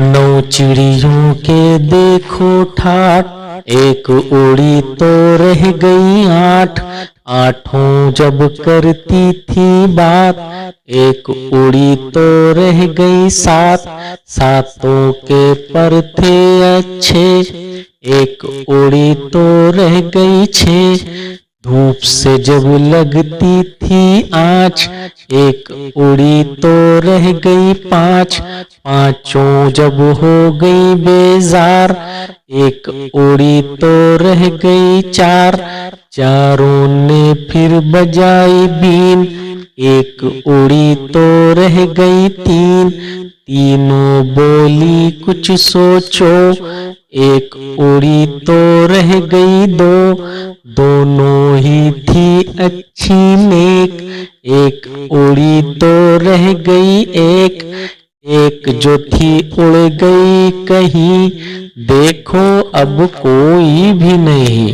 नौ चिड़ियों के देखो ठाठ, एक उड़ी तो रह गई आठ। आठों जब करती थी बात, एक उड़ी तो रह गई सात। सातों के पर थे अच्छे, एक उड़ी तो रह गई छः। धूप से जब लगती थी आँच, एक उड़ी तो रह गई पाँच। पांचों जब हो गई बेजार, एक उड़ी तो रह गई चार। चारों ने फिर बजाई बीन, एक उड़ी तो रह गई तीन। तीनों बोली कुछ सोचो, एक उड़ी तो रह गई दो। दोनों ही थी अच्छी नेक, एक उड़ी तो रह गई एक। एक जो थी उड़ गई कहीं, देखो अब कोई भी नहीं।